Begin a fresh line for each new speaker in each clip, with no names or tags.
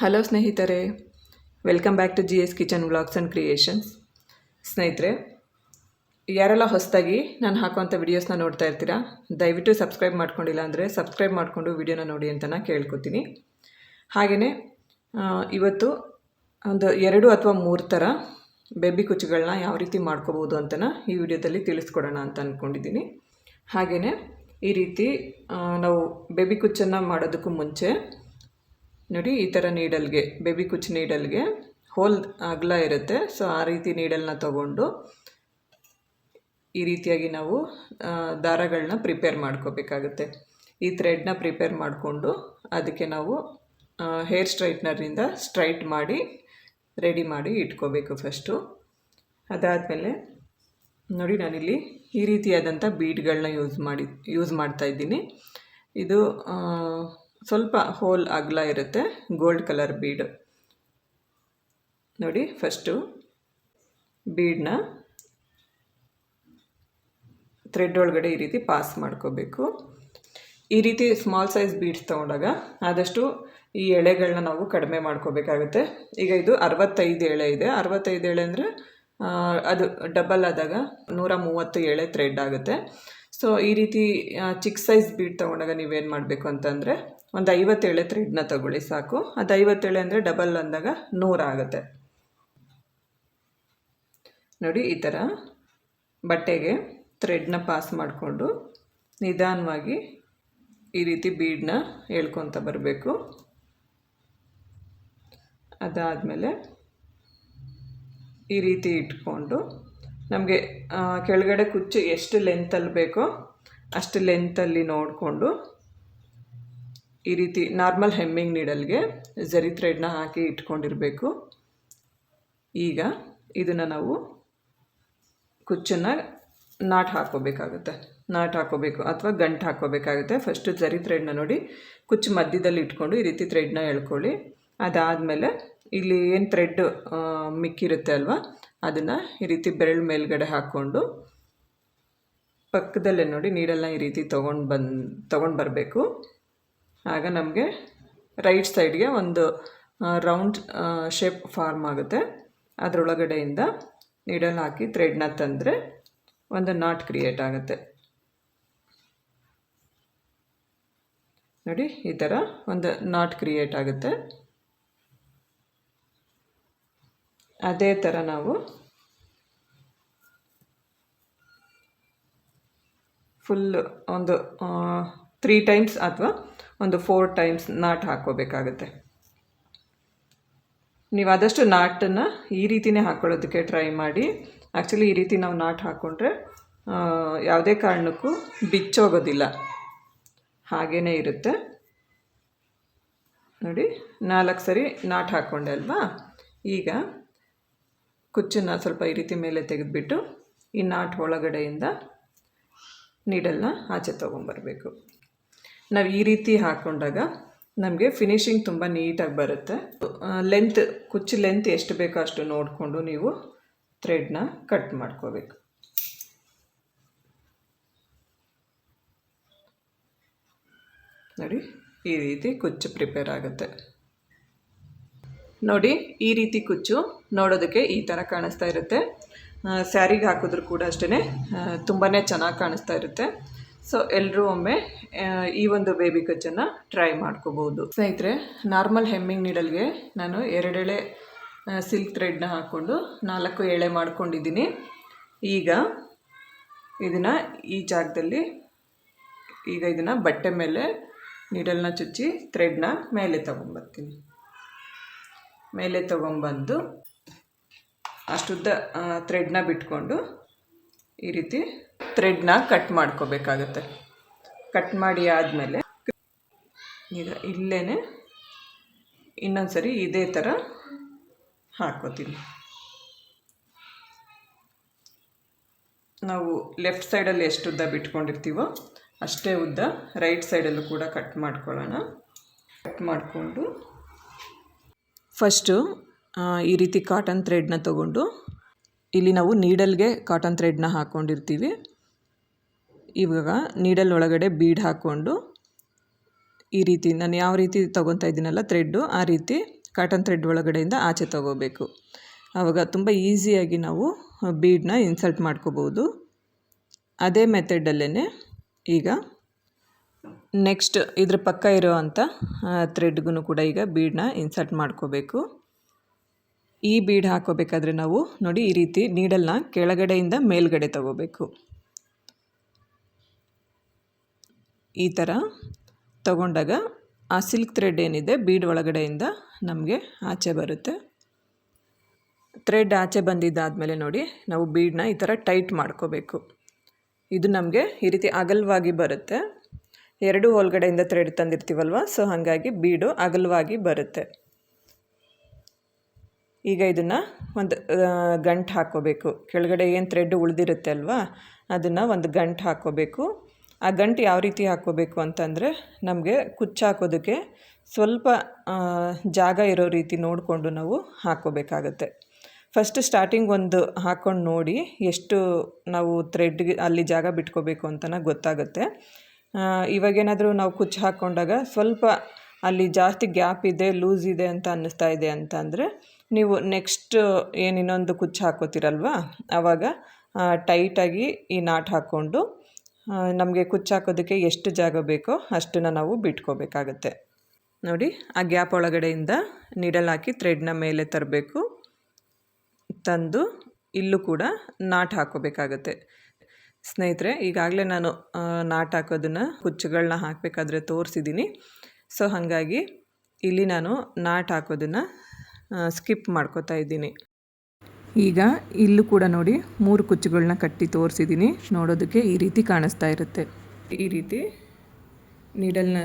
Hello ಸ್ನೇಹಿತರೆ, welcome back to GS kitchen vlogs and creations. ಸ್ನೇಹಿತರೆ, ಯಾರೆಲ್ಲ ಹೊಸದಾಗಿ ನಾನು ಹಾಕುವಂಥ ವಿಡಿಯೋಸ್ನ ನೋಡ್ತಾ ಇರ್ತೀರಾ, ದಯವಿಟ್ಟು ಸಬ್ಸ್ಕ್ರೈಬ್ ಮಾಡ್ಕೊಂಡಿಲ್ಲ ಅಂದರೆ ಸಬ್ಸ್ಕ್ರೈಬ್ ಮಾಡಿಕೊಂಡು ವಿಡಿಯೋನ ನೋಡಿ ಅಂತ ನಾನು ಕೇಳ್ಕೊತೀನಿ. ಹಾಗೆಯೇ ಇವತ್ತು ಒಂದು 2 ಅಥವಾ 3 ಥರ ಬೇಬಿ ಕುಚ್ಚುಗಳನ್ನ ಯಾವ ರೀತಿ ಮಾಡ್ಕೋಬೋದು ಅಂತ ಈ ವಿಡಿಯೋದಲ್ಲಿ ತಿಳಿಸ್ಕೊಡೋಣ ಅಂತ ಅಂದ್ಕೊಂಡಿದ್ದೀನಿ. ಹಾಗೆಯೇ ಈ ರೀತಿ ನಾವು ಬೇಬಿ ಕುಚ್ಚನ್ನು ಮಾಡೋದಕ್ಕೂ ಮುಂಚೆ ನೋಡಿ, ಈ ಥರ ನೀಡಲ್ಗೆ, ಬೇಬಿ ಕುಚ್ಚು ನೀಡಲ್ಗೆ ಹೋಲ್ ಅಗಲ ಇರುತ್ತೆ. ಸೊ ಆ ರೀತಿ ನೀಡಲ್ನ ತಗೊಂಡು ಈ ರೀತಿಯಾಗಿ ನಾವು ದಾರಗಳನ್ನ ಪ್ರಿಪೇರ್ ಮಾಡ್ಕೋಬೇಕಾಗುತ್ತೆ. ಈ ಥ್ರೆಡ್ನ ಪ್ರಿಪೇರ್ ಮಾಡಿಕೊಂಡು ಅದಕ್ಕೆ ನಾವು ಹೇರ್ ಸ್ಟ್ರೈಟ್ನರ್ನಿಂದ ಸ್ಟ್ರೈಟ್ ಮಾಡಿ ರೆಡಿ ಮಾಡಿ ಇಟ್ಕೋಬೇಕು ಫಸ್ಟು. ಅದಾದಮೇಲೆ ನೋಡಿ, ನಾನಿಲ್ಲಿ ಈ ರೀತಿಯಾದಂಥ ಬೀಡ್ಗಳನ್ನ ಯೂಸ್ ಮಾಡ್ತಾಯಿದ್ದೀನಿ. ಇದು ಸ್ವಲ್ಪ ಹೋಲ್ ಅಗಲ ಇರುತ್ತೆ, ಗೋಲ್ಡ್ ಕಲರ್ ಬೀಡ್. ನೋಡಿ, ಫಸ್ಟು ಬೀಡನ್ನ ಥ್ರೆಡ್ ಒಳಗಡೆ ಈ ರೀತಿ ಪಾಸ್ ಮಾಡ್ಕೋಬೇಕು. ಈ ರೀತಿ ಸ್ಮಾಲ್ ಸೈಜ್ ಬೀಡ್ಸ್ ತೊಗೊಂಡಾಗ ಆದಷ್ಟು ಈ ಎಳೆಗಳನ್ನ ನಾವು ಕಡಿಮೆ ಮಾಡ್ಕೋಬೇಕಾಗುತ್ತೆ. ಈಗ ಇದು 65 ಎಳೆ ಇದೆ. 65 ಎಳೆ ಅಂದರೆ ಅದು ಡಬಲ್ ಆದಾಗ 130 ಎಳೆ ಥ್ರೆಡ್ ಆಗುತ್ತೆ. ಸೊ ಈ ರೀತಿ ಚಿಕ್ಕ ಸೈಜ್ ಬೀಡ್ ತೊಗೊಂಡಾಗ ನೀವೇನು ಮಾಡಬೇಕು ಅಂತಂದರೆ ಒಂದು 50 ಎಳೆ ಥ್ರೆಡ್ನ ತಗೊಳ್ಳಿ ಸಾಕು. ಅದು 50 ಎಳೆ ಅಂದರೆ ಡಬಲ್ ಅಂದಾಗ 100 ಆಗುತ್ತೆ. ನೋಡಿ, ಈ ಥರ ಬಟ್ಟೆಗೆ ಥ್ರೆಡ್ನ ಪಾಸ್ ಮಾಡಿಕೊಂಡು ನಿಧಾನವಾಗಿ ಈ ರೀತಿ ಬೀಡನ್ನ ಎಳ್ಕೊತ ಬರಬೇಕು. ಅದಾದಮೇಲೆ ಈ ರೀತಿ ಇಟ್ಕೊಂಡು ನಮಗೆ ಕೆಳಗಡೆ ಕುಚ್ಚು ಎಷ್ಟು ಲೆಂತಲ್ಲಿ ಬೇಕೋ ಅಷ್ಟು ಲೆಂತಲ್ಲಿ ನೋಡಿಕೊಂಡು ಈ ರೀತಿ ನಾರ್ಮಲ್ ಹೆಮ್ಮಿಂಗ್ ನೀಡಲ್ಗೆ ಝರಿ ಥ್ರೆಡ್ನ ಹಾಕಿ ಇಟ್ಕೊಂಡಿರಬೇಕು. ಈಗ ಇದನ್ನು ನಾವು ಕುಚ್ಚನ್ನು ನಾಟ್ ಹಾಕೋಬೇಕು ಅಥವಾ ಗಂಟು ಹಾಕೋಬೇಕಾಗುತ್ತೆ. ಫಸ್ಟು ಝರಿ ಥ್ರೆಡ್ನ ನೋಡಿ ಕುಚ್ಚು ಮಧ್ಯದಲ್ಲಿ ಇಟ್ಕೊಂಡು ಈ ರೀತಿ ಥ್ರೆಡ್ನ ಎಳ್ಕೊಳ್ಳಿ. ಅದಾದಮೇಲೆ ಇಲ್ಲಿ ಏನು ಥ್ರೆಡ್ ಮಿಕ್ಕಿರುತ್ತೆ ಅಲ್ವಾ, ಅದನ್ನು ಈ ರೀತಿ ಬೆರಳು ಮೇಲ್ಗಡೆ ಹಾಕ್ಕೊಂಡು ಪಕ್ಕದಲ್ಲೇ ನೋಡಿ ನೀಡಲ್ನ ಈ ರೀತಿ ತೊಗೊಂಡು ಬರಬೇಕು. ಆಗ ನಮಗೆ ರೈಟ್ ಸೈಡ್ಗೆ ಒಂದು ರೌಂಡ್ ಶೇಪ್ ಫಾರ್ಮ್ ಆಗುತ್ತೆ. ಅದರೊಳಗಡೆಯಿಂದ ನೀಡಲ್ ಹಾಕಿ ಥ್ರೆಡ್ನ ತಂದರೆ ಒಂದು ನಾಟ್ ಕ್ರಿಯೇಟ್ ಆಗುತ್ತೆ. ನೋಡಿ, ಈ ಥರ ಒಂದು ನಾಟ್ ಕ್ರಿಯೇಟ್ ಆಗುತ್ತೆ. ಅದೇ ಥರ ನಾವು ಫುಲ್ಲು ಒಂದು 3 ಟೈಮ್ಸ್ ಅಥವಾ ಒಂದು 4 ಟೈಮ್ಸ್ ನಾಟ್ ಹಾಕ್ಕೋಬೇಕಾಗುತ್ತೆ. ನೀವು ಆದಷ್ಟು ನಾಟನ್ನು ಈ ರೀತಿಯೇ ಹಾಕ್ಕೊಳ್ಳೋದಕ್ಕೆ ಟ್ರೈ ಮಾಡಿ. ಆ್ಯಕ್ಚುಲಿ ಈ ರೀತಿ ನಾವು ನಾಟ್ ಹಾಕ್ಕೊಂಡ್ರೆ ಯಾವುದೇ ಕಾರಣಕ್ಕೂ ಬಿಚ್ಚೋಗೋದಿಲ್ಲ, ಹಾಗೇ ಇರುತ್ತೆ. ನೋಡಿ, 4 ಸರಿ ನಾಟ್ ಹಾಕ್ಕೊಂಡೆ ಅಲ್ವಾ. ಈಗ ಕುಚ್ಚನ್ನು ಸ್ವಲ್ಪ ಈ ರೀತಿ ಮೇಲೆ ತೆಗೆದುಬಿಟ್ಟು ಈ ನಾಟ್ ಒಳಗಡೆಯಿಂದ ನೀಡಲ್ನ ಆಚೆ ತೊಗೊಂಬರಬೇಕು. ನಾವು ಈ ರೀತಿ ಹಾಕ್ಕೊಂಡಾಗ ನಮಗೆ ಫಿನಿಶಿಂಗ್ ತುಂಬ ನೀಟಾಗಿ ಬರುತ್ತೆ. ಕುಚ್ಚು ಲೆಂತ್ ಎಷ್ಟು ಬೇಕೋ ಅಷ್ಟು ನೋಡಿಕೊಂಡು ನೀವು ಥ್ರೆಡ್ನ ಕಟ್ ಮಾಡ್ಕೋಬೇಕು. ನೋಡಿ, ಈ ರೀತಿ ಕುಚ್ಚು ಪ್ರಿಪೇರ್ ಆಗುತ್ತೆ. ನೋಡಿ, ಈ ರೀತಿ ಕುಚ್ಚು ನೋಡೋದಕ್ಕೆ ಈ ಥರ ಕಾಣಿಸ್ತಾ ಇರುತ್ತೆ. ಸ್ಯಾರಿಗೆ ಹಾಕಿದ್ರೂ ಕೂಡ ಅಷ್ಟೇ ತುಂಬಾ ಚೆನ್ನಾಗಿ ಕಾಣಿಸ್ತಾ ಇರುತ್ತೆ. ಸೊ ಎಲ್ಲರೂ ಒಮ್ಮೆ ಈ ಒಂದು ಬೇಬಿ ಕುಚ್ಚನ್ನು ಟ್ರೈ ಮಾಡ್ಕೋಬೋದು. ಸ್ನೇಹಿತರೆ, ನಾರ್ಮಲ್ ಹೆಮ್ಮಿಂಗ್ ನೀಡಲ್ಗೆ ನಾನು 2 ಎಳೆ ಸಿಲ್ಕ್ ಥ್ರೆಡ್ನ ಹಾಕ್ಕೊಂಡು 4 ಎಳೆ ಮಾಡ್ಕೊಂಡಿದ್ದೀನಿ. ಈಗ ಇದನ್ನು ಈ ಜಾಗದಲ್ಲಿ ಇದನ್ನು ಬಟ್ಟೆ ಮೇಲೆ ನೀಡಲ್ನ ಚುಚ್ಚಿ ಥ್ರೆಡ್ನ ಮೇಲೆ ತೊಗೊಂಬರ್ತೀನಿ. ಮೇಲೆ ತೊಗೊಂಬಂದು ಅಷ್ಟುದ್ದ ಥ್ರೆಡ್ನ ಬಿಟ್ಕೊಂಡು ಈ ರೀತಿ ಥ್ರೆಡ್ನ ಕಟ್ ಮಾಡ್ಕೋಬೇಕಾಗತ್ತೆ. ಕಟ್ ಮಾಡಿ ಆದಮೇಲೆ ಈಗ ಇಲ್ಲೇ ಇನ್ನೊಂದು ಸರಿ ಇದೇ ಥರ ಹಾಕ್ಕೋತೀನಿ. ನಾವು ಲೆಫ್ಟ್ ಸೈಡಲ್ಲಿ ಎಷ್ಟು ಉದ್ದ ಬಿಟ್ಕೊಂಡಿರ್ತೀವೋ ಅಷ್ಟೇ ಉದ್ದ ರೈಟ್ ಸೈಡಲ್ಲೂ ಕೂಡ ಕಟ್ ಮಾಡ್ಕೊಳ್ಳೋಣ. ಕಟ್ ಮಾಡಿಕೊಂಡು ಫಸ್ಟು ಈ ರೀತಿ ಕಾಟನ್ ಥ್ರೆಡ್ನ ತೊಗೊಂಡು ಇಲ್ಲಿ ನಾವು ನೀಡಲ್ಗೆ ಕಾಟನ್ ಥ್ರೆಡ್ನ ಹಾಕ್ಕೊಂಡಿರ್ತೀವಿ. ಇವಾಗ ನೀಡಲ್ ಒಳಗಡೆ ಬೀಡ್ ಹಾಕ್ಕೊಂಡು ಈ ರೀತಿ ನಾನು ಯಾವ ರೀತಿ ತೊಗೊತಾ ಇದ್ದೀನಲ್ಲ ಥ್ರೆಡ್ಡು, ಆ ರೀತಿ ಕಾಟನ್ ಥ್ರೆಡ್ ಒಳಗಡೆಯಿಂದ ಆಚೆ ತಗೋಬೇಕು. ಆವಾಗ ತುಂಬ ಈಸಿಯಾಗಿ ನಾವು ಬೀಡನ್ನ ಇನ್ಸರ್ಟ್ ಮಾಡ್ಕೋಬೋದು. ಅದೇ ಮೆಥಡಲ್ಲೇ ಈಗ ನೆಕ್ಸ್ಟ್ ಇದ್ರ ಪಕ್ಕ ಇರೋ ಅಂಥ ಥ್ರೆಡ್ಗೂ ಕೂಡ ಈಗ ಬೀಡನ್ನ ಇನ್ಸರ್ಟ್ ಮಾಡ್ಕೋಬೇಕು. ಈ ಬೀಡ್ ಹಾಕೋಬೇಕಾದ್ರೆ ನಾವು ನೋಡಿ ಈ ರೀತಿ ನೀಡಲ್ನ ಕೆಳಗಡೆಯಿಂದ ಮೇಲ್ಗಡೆ ತಗೋಬೇಕು. ಈ ಥರ ತಗೊಂಡಾಗ ಆ ಸಿಲ್ಕ್ ಥ್ರೆಡ್ ಏನಿದೆ ಬೀಡ್ ಒಳಗಡೆಯಿಂದ ನಮಗೆ ಆಚೆ ಬರುತ್ತೆ. ಥ್ರೆಡ್ ಆಚೆ ಬಂದಿದ್ದಾದಮೇಲೆ ನೋಡಿ ನಾವು ಬೀಡನ್ನ ಈ ಥರ ಟೈಟ್ ಮಾಡ್ಕೋಬೇಕು. ಇದು ನಮಗೆ ಈ ರೀತಿ ಅಗಲವಾಗಿ ಬರುತ್ತೆ. ಎರಡು ಒಳಗಡೆಯಿಂದ ಥ್ರೆಡ್ ತಂದಿರ್ತೀವಲ್ವ, ಸೊ ಹಾಗಾಗಿ ಬೀಡು ಅಗಲವಾಗಿ ಬರುತ್ತೆ. ಈಗ ಇದನ್ನು ಒಂದು ಗಂಟು ಹಾಕ್ಕೋಬೇಕು. ಕೆಳಗಡೆ ಏನು ಥ್ರೆಡ್ ಉಳಿದಿರುತ್ತೆ ಅಲ್ವಾ, ಅದನ್ನು ಒಂದು ಗಂಟು ಹಾಕ್ಕೋಬೇಕು. ಆ ಗಂಟು ಯಾವ ರೀತಿ ಹಾಕ್ಕೋಬೇಕು ಅಂತಂದರೆ ನಮಗೆ ಕುಚ್ಚು ಹಾಕೋದಕ್ಕೆ ಸ್ವಲ್ಪ ಜಾಗ ಇರೋ ರೀತಿ ನೋಡಿಕೊಂಡು ನಾವು ಹಾಕ್ಕೋಬೇಕಾಗತ್ತೆ. ಫಸ್ಟ್ ಸ್ಟಾರ್ಟಿಂಗ್ ಒಂದು ಹಾಕ್ಕೊಂಡು ನೋಡಿ ಎಷ್ಟು ನಾವು ಥ್ರೆಡ್ಗೆ ಅಲ್ಲಿ ಜಾಗ ಬಿಟ್ಕೋಬೇಕು ಅಂತನ ಗೊತ್ತಾಗುತ್ತೆ. ಇವಾಗೇನಾದರೂ ನಾವು ಕುಚ್ಚು ಹಾಕ್ಕೊಂಡಾಗ ಸ್ವಲ್ಪ ಅಲ್ಲಿ ಜಾಸ್ತಿ ಗ್ಯಾಪ್ ಇದೆ, ಲೂಸ್ ಇದೆ ಅಂತ ಅನ್ನಿಸ್ತಾ ಇದೆ ಅಂತ ಅಂದರೆ ನೀವು ನೆಕ್ಸ್ಟ್ ಏನು ಇನ್ನೊಂದು ಕುಚ್ಚು ಹಾಕ್ಕೋತೀರಲ್ವ, ಆವಾಗ ಟೈಟಾಗಿ ಈ ನಾಟ್ ಹಾಕ್ಕೊಂಡು ನಮಗೆ ಕುಚ್ಚು ಹಾಕೋದಕ್ಕೆ ಎಷ್ಟು ಜಾಗ ಬೇಕೋ ಅಷ್ಟನ್ನು ನಾವು ಬಿಟ್ಕೋಬೇಕಾಗತ್ತೆ. ನೋಡಿ ಆ ಗ್ಯಾಪ್ ಒಳಗಡೆಯಿಂದ ನೀಡಲ್ ಹಾಕಿ ಥ್ರೆಡ್ನ ಮೇಲೆ ತರಬೇಕು. ತಂದು ಇಲ್ಲೂ ಕೂಡ ನಾಟ್ ಹಾಕ್ಕೋಬೇಕಾಗತ್ತೆ. ಸ್ನೇಹಿತರೆ, ಈಗಾಗಲೇ ನಾನು ನಾಟ್ ಹಾಕೋದನ್ನು ಕುಚ್ಚುಗಳನ್ನ ಹಾಕಬೇಕಾದ್ರೆ ತೋರಿಸಿದ್ದೀನಿ. ಸೊ ಹಾಗಾಗಿ ಇಲ್ಲಿ ನಾನು ನಾಟ್ ಹಾಕೋದನ್ನು ಸ್ಕಿಪ್ ಮಾಡ್ಕೋತಾ ಇದ್ದೀನಿ. ಈಗ ಇಲ್ಲೂ ಕೂಡ ನೋಡಿ 3 ಕುಚ್ಚುಗಳನ್ನ ಕಟ್ಟಿ ತೋರಿಸಿದ್ದೀನಿ. ನೋಡೋದಕ್ಕೆ ಈ ರೀತಿ ಕಾಣಿಸ್ತಾ ಇರುತ್ತೆ. ಈ ರೀತಿ ನೀಡಲ್ನ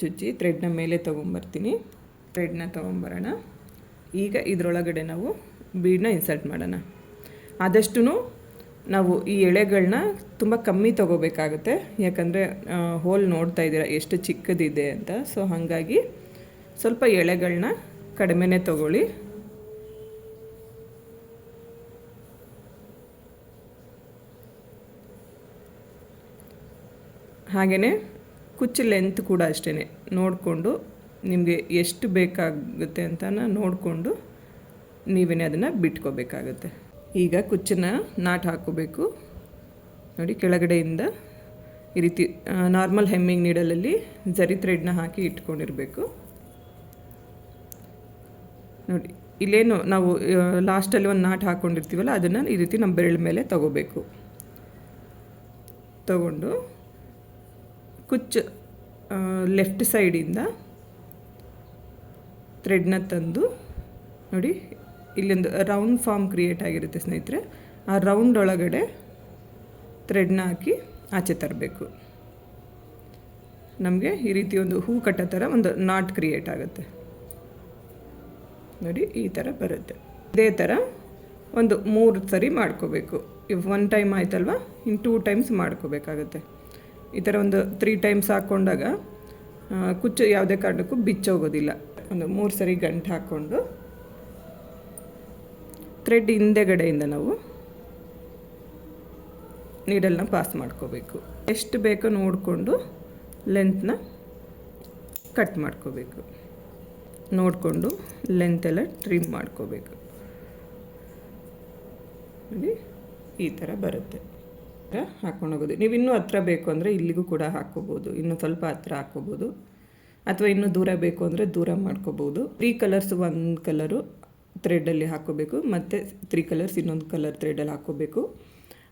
ಚುಚ್ಚಿ ಥ್ರೆಡ್ನ ಮೇಲೆ ತೊಗೊಂಬರ್ತೀನಿ. ಥ್ರೆಡ್ನ ತೊಗೊಂಬರೋಣ. ಈಗ ಇದರೊಳಗಡೆ ನಾವು ಬೀಡನ್ನ ಇನ್ಸರ್ಟ್ ಮಾಡೋಣ. ಆದಷ್ಟು ನಾವು ಈ ಎಳೆಗಳನ್ನ ತುಂಬ ಕಮ್ಮಿ ತೊಗೋಬೇಕಾಗುತ್ತೆ. ಯಾಕಂದರೆ ಹೋಲ್ ನೋಡ್ತಾ ಇದ್ದೀರಾ ಎಷ್ಟು ಚಿಕ್ಕದಿದೆ ಅಂತ. ಸೊ ಹಾಗಾಗಿ ಸ್ವಲ್ಪ ಎಳೆಗಳನ್ನ ಕಡಿಮೆನೇ ತೊಗೊಳ್ಳಿ. ಹಾಗೆಯೇ ಕುಚ್ಚು ಲೆಂತ್ ಕೂಡ ಅಷ್ಟೇ ನೋಡಿಕೊಂಡು ನಿಮಗೆ ಎಷ್ಟು ಬೇಕಾಗುತ್ತೆ ಅಂತ ನೋಡಿಕೊಂಡು ನೀವೇ ಅದನ್ನು ಬಿಟ್ಕೋಬೇಕಾಗುತ್ತೆ. ಈಗ ಕುಚ್ಚನ್ನ ನಾಟ್ ಹಾಕ್ಕೋಬೇಕು. ನೋಡಿ ಕೆಳಗಡೆಯಿಂದ ಈ ರೀತಿ ನಾರ್ಮಲ್ ಹೆಮ್ಮಿಂಗ್ ನೀಡಲಲ್ಲಿ ಜರಿ ಥ್ರೆಡ್ನ ಹಾಕಿ ಇಟ್ಕೊಂಡಿರಬೇಕು. ನೋಡಿ ಇಲ್ಲೇನು ನಾವು ಲಾಸ್ಟಲ್ಲಿ ಒಂದು ನಾಟ್ ಹಾಕ್ಕೊಂಡಿರ್ತೀವಲ್ಲ, ಅದನ್ನು ಈ ರೀತಿ ನಮ್ಮ ಬೆರಳ ಮೇಲೆ ತಗೋಬೇಕು. ತಗೊಂಡು ಕುಚ್ಚು ಲೆಫ್ಟ್ ಸೈಡಿಂದ ಥ್ರೆಡ್ನ ತಂದು ನೋಡಿ ಇಲ್ಲೊಂದು ರೌಂಡ್ ಫಾರ್ಮ್ ಕ್ರಿಯೇಟ್ ಆಗಿರುತ್ತೆ ಸ್ನೇಹಿತರೆ. ಆ ರೌಂಡ್ ಒಳಗಡೆ ಥ್ರೆಡ್ನ ಹಾಕಿ ಆಚೆ ತರಬೇಕು. ನಮಗೆ ಈ ರೀತಿ ಒಂದು ಹೂ ಕಟ್ಟೋ ಥರ ಒಂದು ನಾಟ್ ಕ್ರಿಯೇಟ್ ಆಗುತ್ತೆ. ನೋಡಿ ಈ ಥರ ಬರುತ್ತೆ. ಇದೇ ಥರ ಒಂದು 3 ಸರಿ ಮಾಡ್ಕೋಬೇಕು. ಇಫ್ 1 ಟೈಮ್ ಆಯ್ತಲ್ವ, ಇನ್ನು 2 ಟೈಮ್ಸ್ ಮಾಡ್ಕೋಬೇಕಾಗುತ್ತೆ. ಈ ಥರ ಒಂದು 3 ಟೈಮ್ಸ್ ಹಾಕ್ಕೊಂಡಾಗ ಕುಚ್ಚು ಯಾವುದೇ ಕಾರಣಕ್ಕೂ ಬಿಚ್ಚೋಗೋದಿಲ್ಲ. ಒಂದು 3 ಸರಿ ಗಂಟು ಹಾಕ್ಕೊಂಡು ಥ್ರೆಡ್ ಹಿಂದೆಗಡೆಯಿಂದ ನಾವು ನೀಡಲ್ನ ಪಾಸ್ ಮಾಡ್ಕೋಬೇಕು. ಎಷ್ಟು ಬೇಕೋ ನೋಡಿಕೊಂಡು ಲೆಂತ್ನ ಕಟ್ ಮಾಡ್ಕೋಬೇಕು. ನೋಡಿಕೊಂಡು ಲೆಂತೆಲ್ಲ ಟ್ರಿಮ್ ಮಾಡ್ಕೋಬೇಕು. ನೋಡಿ ಈ ಥರ ಬರುತ್ತೆ. ಹಾಕ್ಕೊಂಡು ಹೋಗೋದು. ನೀವು ಇನ್ನೂ ಹತ್ರ ಬೇಕು ಅಂದರೆ ಇಲ್ಲಿಗೂ ಕೂಡ ಹಾಕ್ಕೋಬೋದು. ಇನ್ನೂ ಸ್ವಲ್ಪ ಹತ್ರ ಹಾಕ್ಕೋಬೋದು, ಅಥವಾ ಇನ್ನೂ ದೂರ ಬೇಕು ಅಂದರೆ ದೂರ ಮಾಡ್ಕೋಬೋದು. 3 ಕಲರ್ಸ್ ಒಂದು ಕಲರು ಥ್ರೆಡ್ಡಲ್ಲಿ ಹಾಕ್ಕೋಬೇಕು, ಮತ್ತು 3 ಕಲರ್ಸ್ ಇನ್ನೊಂದು ಕಲರ್ ಥ್ರೆಡ್ಡಲ್ಲಿ ಹಾಕ್ಕೋಬೇಕು.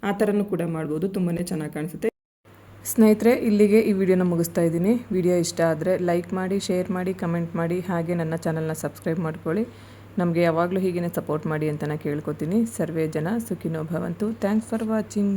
ಆ ಥರನೂ ಕೂಡ ಮಾಡ್ಬೋದು. ತುಂಬಾ ಚೆನ್ನಾಗಿ ಕಾಣಿಸುತ್ತೆ. ಸ್ನೇಹಿತರೆ, ಇಲ್ಲಿಗೆ ಈ ವಿಡಿಯೋನ ಮುಗಿಸ್ತಾ ಇದ್ದೀನಿ. ವಿಡಿಯೋ ಇಷ್ಟ ಆದರೆ ಲೈಕ್ ಮಾಡಿ, ಶೇರ್ ಮಾಡಿ, ಕಮೆಂಟ್ ಮಾಡಿ, ಹಾಗೆ ನನ್ನ ಚಾನಲ್ನ ಸಬ್ಸ್ಕ್ರೈಬ್ ಮಾಡ್ಕೊಳ್ಳಿ. ನಮಗೆ ಯಾವಾಗಲೂ ಹೀಗೇ ಸಪೋರ್ಟ್ ಮಾಡಿ ಅಂತ ನಾನು ಕೇಳ್ಕೊತೀನಿ. ಸರ್ವೇ ಜನ ಸುಖಿನೋ ಭವಂತು. Thanks for watching.